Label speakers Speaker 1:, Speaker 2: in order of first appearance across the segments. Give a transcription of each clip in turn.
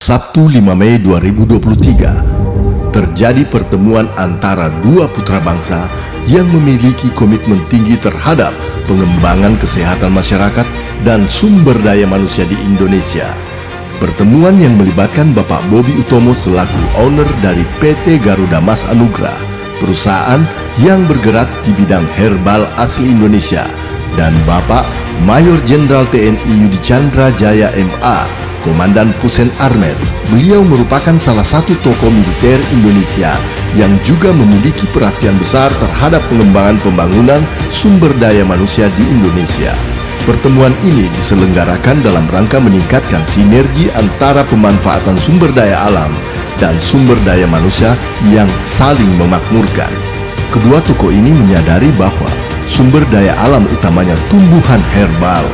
Speaker 1: Sabtu 5 Mei 2023, terjadi pertemuan antara dua putra bangsa yang memiliki komitmen tinggi terhadap pengembangan kesehatan masyarakat dan sumber daya manusia di Indonesia. Pertemuan yang melibatkan Bapak Bobi Utomo selaku owner dari PT Garuda Mas Anugrah, perusahaan yang bergerak di bidang herbal asli Indonesia, dan Bapak Mayor Jenderal TNI Yudi Chandra Jaya MA, Komandan Pusen Armet. Beliau merupakan salah satu tokoh militer Indonesia yang juga memiliki perhatian besar terhadap pengembangan pembangunan sumber daya manusia di Indonesia. Pertemuan ini diselenggarakan dalam rangka meningkatkan sinergi antara pemanfaatan sumber daya alam dan sumber daya manusia yang saling memakmurkan. Kedua tokoh ini menyadari bahwa sumber daya alam utamanya tumbuhan herbal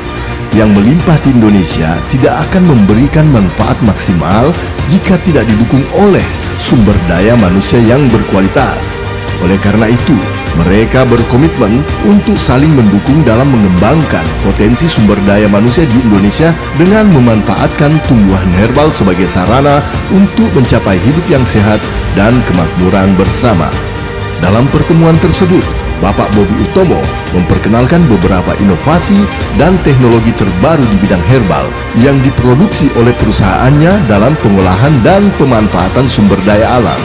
Speaker 1: yang melimpah di Indonesia tidak akan memberikan manfaat maksimal jika tidak didukung oleh sumber daya manusia yang berkualitas. Oleh karena itu, mereka berkomitmen untuk saling mendukung dalam mengembangkan potensi sumber daya manusia di Indonesia dengan memanfaatkan tumbuhan herbal sebagai sarana untuk mencapai hidup yang sehat dan kemakmuran bersama. Dalam pertemuan tersebut, Bapak Bobi Utomo memperkenalkan beberapa inovasi dan teknologi terbaru di bidang herbal yang diproduksi oleh perusahaannya dalam pengolahan dan pemanfaatan sumber daya alam.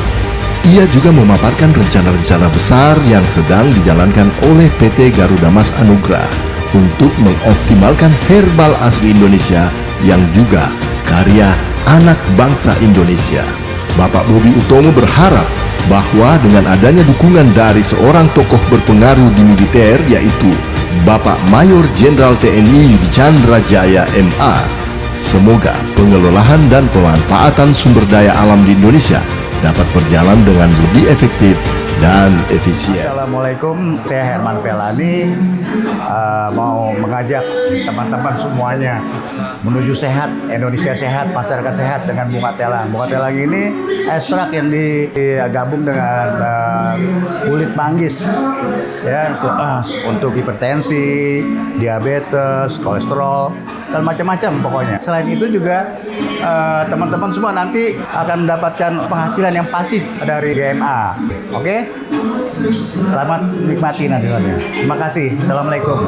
Speaker 1: Ia juga memaparkan rencana-rencana besar yang sedang dijalankan oleh PT Garuda Mas Anugrah untuk mengoptimalkan herbal asli Indonesia yang juga karya anak bangsa Indonesia. Bapak Bobi Utomo berharap bahwa dengan adanya dukungan dari seorang tokoh berpengaruh di militer, yaitu Bapak Mayor Jenderal TNI Yudi Chandra Jaya MA, semoga pengelolaan dan pemanfaatan sumber daya alam di Indonesia dapat berjalan dengan lebih efektif dan efisien.
Speaker 2: Assalamualaikum, saya Herman Felani, mau mengajak teman-teman semuanya menuju sehat, Indonesia sehat, masyarakat sehat dengan bunga telang. Bunga telang ini ekstrak yang digabung dengan kulit manggis, ya, untuk hipertensi, diabetes, kolesterol, dan macam-macam pokoknya. Selain itu juga teman-teman semua nanti akan mendapatkan penghasilan yang pasif dari GMA. Oke? Selamat nikmati nanti. Terima kasih. Assalamualaikum.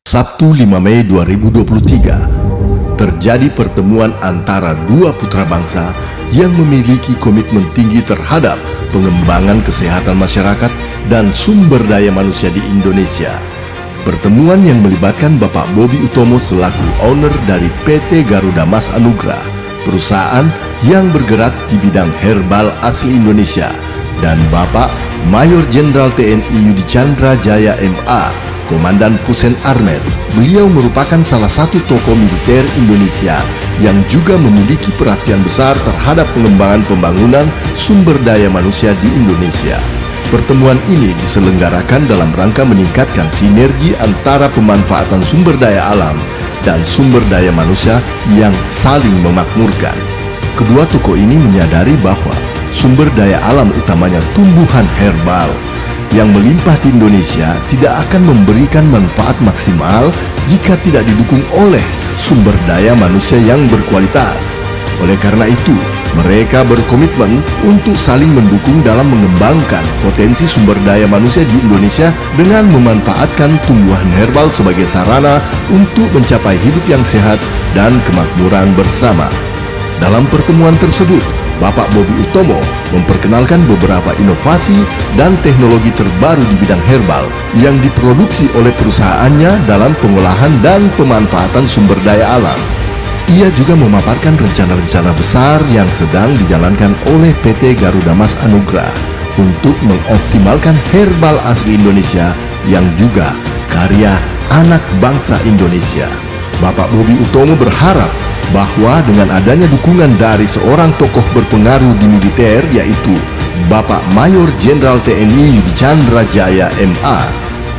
Speaker 1: Sabtu 5 Mei 2023, terjadi pertemuan antara dua putra bangsa yang memiliki komitmen tinggi terhadap pengembangan kesehatan masyarakat dan sumber daya manusia di Indonesia. Pertemuan yang melibatkan Bapak Bobi Utomo selaku owner dari PT Garuda Mas Anugrah, perusahaan yang bergerak di bidang herbal asli Indonesia, dan Bapak Mayor Jenderal TNI Yudi Chandra Jaya MA, Komandan Pusen Armet. Beliau merupakan salah satu tokoh militer Indonesia yang juga memiliki perhatian besar terhadap pengembangan pembangunan sumber daya manusia di Indonesia. Pertemuan ini diselenggarakan dalam rangka meningkatkan sinergi antara pemanfaatan sumber daya alam dan sumber daya manusia yang saling memakmurkan. Kedua tokoh ini menyadari bahwa sumber daya alam utamanya tumbuhan herbal yang melimpah di Indonesia tidak akan memberikan manfaat maksimal jika tidak didukung oleh sumber daya manusia yang berkualitas. Oleh karena itu, mereka berkomitmen untuk saling mendukung dalam mengembangkan potensi sumber daya manusia di Indonesia dengan memanfaatkan tumbuhan herbal sebagai sarana untuk mencapai hidup yang sehat dan kemakmuran bersama. Dalam pertemuan tersebut, Bapak Bobi Utomo memperkenalkan beberapa inovasi dan teknologi terbaru di bidang herbal yang diproduksi oleh perusahaannya dalam pengolahan dan pemanfaatan sumber daya alam. Ia juga memaparkan rencana-rencana besar yang sedang dijalankan oleh PT Garuda Mas Anugrah untuk mengoptimalkan herbal asli Indonesia yang juga karya anak bangsa Indonesia. Bapak Bobby Utomo berharap bahwa dengan adanya dukungan dari seorang tokoh berpengaruh di militer, yaitu Bapak Mayor Jenderal TNI Yudi Chandra Jaya MA,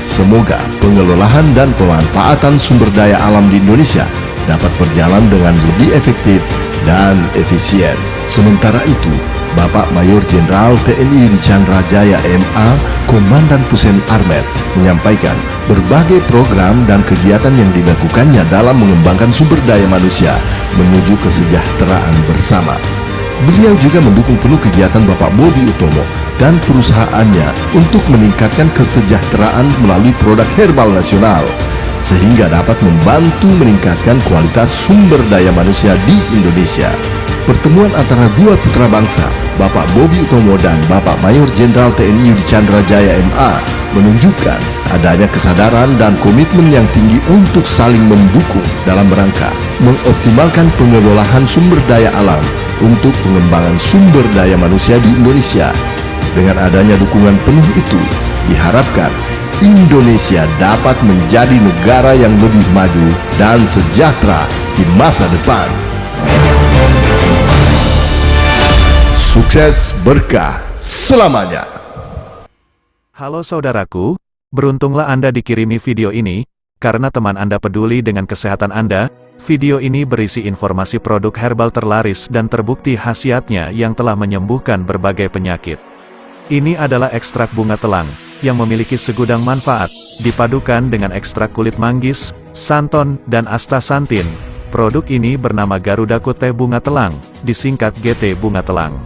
Speaker 1: semoga pengelolaan dan pemanfaatan sumber daya alam di Indonesia dapat berjalan dengan lebih efektif dan efisien. Sementara itu, Bapak Mayor Jenderal TNI Yudi Chandra Jaya MA, Komandan Pusen Armet, menyampaikan berbagai program dan kegiatan yang dilakukannya dalam mengembangkan sumber daya manusia menuju kesejahteraan bersama. Beliau juga mendukung penuh kegiatan Bapak Bobby Utomo dan perusahaannya untuk meningkatkan kesejahteraan melalui produk herbal nasional, sehingga dapat membantu meningkatkan kualitas sumber daya manusia di Indonesia. Pertemuan antara dua putra bangsa, Bapak Bobby Utomo dan Bapak Mayor Jenderal TNI Yudi Chandra Jaya MA, menunjukkan adanya kesadaran dan komitmen yang tinggi untuk saling mendukung dalam rangka mengoptimalkan pengelolaan sumber daya alam untuk pengembangan sumber daya manusia di Indonesia. Dengan adanya dukungan penuh itu, diharapkan Indonesia dapat menjadi negara yang lebih maju dan sejahtera di masa depan. Sukses berkah selamanya.
Speaker 3: Halo saudaraku, beruntunglah Anda dikirimi video ini, karena teman Anda peduli dengan kesehatan Anda. Video ini berisi informasi produk herbal terlaris dan terbukti khasiatnya yang telah menyembuhkan berbagai penyakit. Ini adalah ekstrak bunga telang, yang memiliki segudang manfaat, dipadukan dengan ekstrak kulit manggis, santon, dan astaxanthin. Produk ini bernama Garudaku Teh Bunga Telang, disingkat GT Bunga Telang.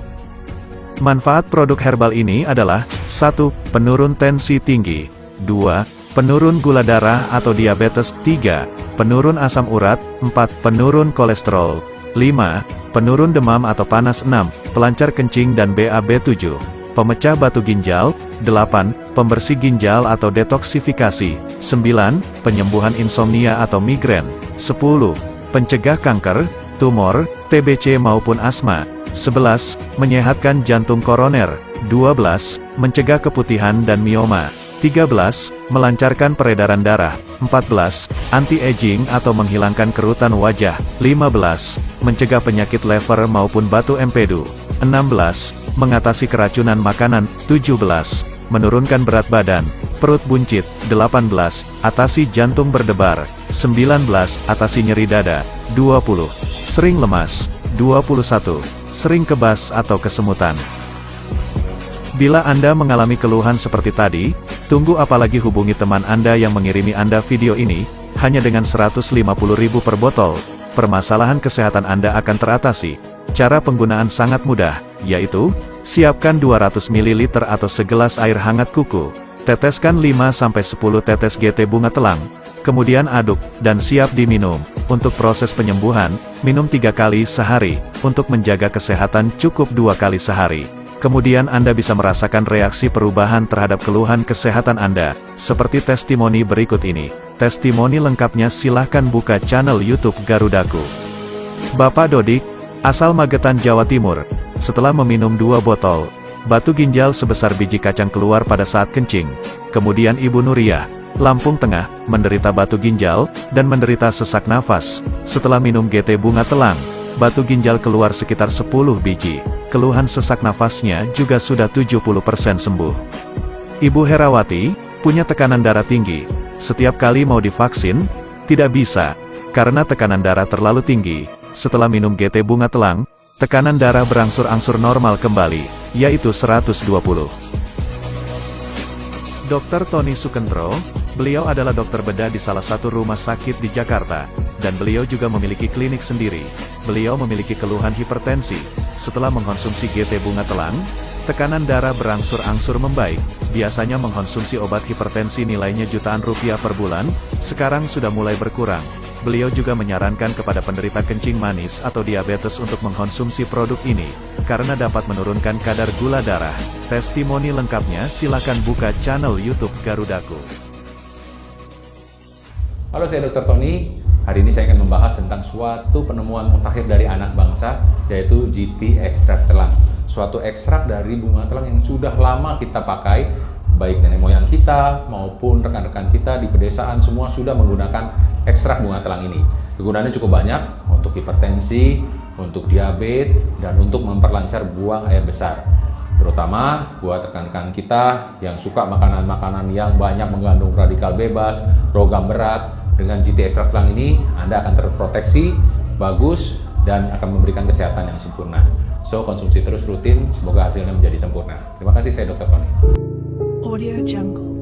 Speaker 3: Manfaat produk herbal ini adalah 1. Penurun tensi tinggi, 2. Penurun gula darah atau diabetes, 3. Penurun asam urat, 4. Penurun kolesterol, 5. Penurun demam atau panas, 6. Pelancar kencing dan BAB, 7. Pemecah batu ginjal, 8. Pembersih ginjal atau detoksifikasi, 9. Penyembuhan insomnia atau migrain, 10. Pencegah kanker, tumor, TBC maupun asma, 11. Menyehatkan jantung koroner, 12. Mencegah keputihan dan mioma, 13. Melancarkan peredaran darah, 14. Anti-aging atau menghilangkan kerutan wajah, 15. Mencegah penyakit lever maupun batu empedu, 16. Mengatasi keracunan makanan, 17. Menurunkan berat badan, perut buncit, 18. Atasi jantung berdebar, 19. Atasi nyeri dada, 20. Sering lemas, 21. Sering kebas atau kesemutan. Bila Anda mengalami keluhan seperti tadi, tunggu apalagi hubungi teman Anda yang mengirimi Anda video ini, hanya dengan 150.000 per botol, permasalahan kesehatan Anda akan teratasi. Cara penggunaan sangat mudah, yaitu, siapkan 200 ml atau segelas air hangat kuku, teteskan 5-10 tetes GT Bunga Telang, kemudian aduk, dan siap diminum. Untuk proses penyembuhan, minum 3 kali sehari, untuk menjaga kesehatan cukup 2 kali sehari. Kemudian Anda bisa merasakan reaksi perubahan terhadap keluhan kesehatan Anda, seperti testimoni berikut ini. Testimoni lengkapnya silahkan buka channel YouTube Garudaku. Bapak Dodik, asal Magetan, Jawa Timur, setelah meminum 2 botol, batu ginjal sebesar biji kacang keluar pada saat kencing. Kemudian Ibu Nuriyah, Lampung Tengah, menderita batu ginjal, dan menderita sesak nafas. Setelah minum GT Bunga Telang, batu ginjal keluar sekitar 10 biji. Keluhan sesak nafasnya juga sudah 70% sembuh. Ibu Herawati, punya tekanan darah tinggi. Setiap kali mau divaksin, tidak bisa, karena tekanan darah terlalu tinggi. Setelah minum GT Bunga Telang, tekanan darah berangsur-angsur normal kembali, yaitu 120. Dr. Tony Sukentro, beliau adalah dokter bedah di salah satu rumah sakit di Jakarta, dan beliau juga memiliki klinik sendiri. Beliau memiliki keluhan hipertensi. Setelah mengkonsumsi GT Bunga Telang, tekanan darah berangsur-angsur membaik. Biasanya mengkonsumsi obat hipertensi nilainya jutaan rupiah per bulan, sekarang sudah mulai berkurang. Beliau juga menyarankan kepada penderita kencing manis atau diabetes untuk mengkonsumsi produk ini, karena dapat menurunkan kadar gula darah. Testimoni lengkapnya silakan buka channel YouTube Garudaku.
Speaker 4: Halo, saya Dr. Tony. Hari ini saya akan membahas tentang suatu penemuan mutakhir dari anak bangsa, yaitu GT Ekstrak Telang. suatu ekstrak dari bunga telang yang sudah lama kita pakai, baik nenek moyang kita maupun rekan-rekan kita di pedesaan semua sudah menggunakan ekstrak bunga telang ini. Kegunaannya cukup banyak untuk hipertensi, untuk diabetes, dan untuk memperlancar buang air besar. Terutama buat rekan-rekan kita yang suka makanan-makanan yang banyak mengandung radikal bebas, logam berat, dengan GT ekstrak telang ini Anda akan terproteksi, bagus, dan akan memberikan kesehatan yang sempurna. So, konsumsi terus rutin, semoga hasilnya menjadi sempurna. Terima kasih, saya Dr. Tony.
Speaker 5: Audio Jungle.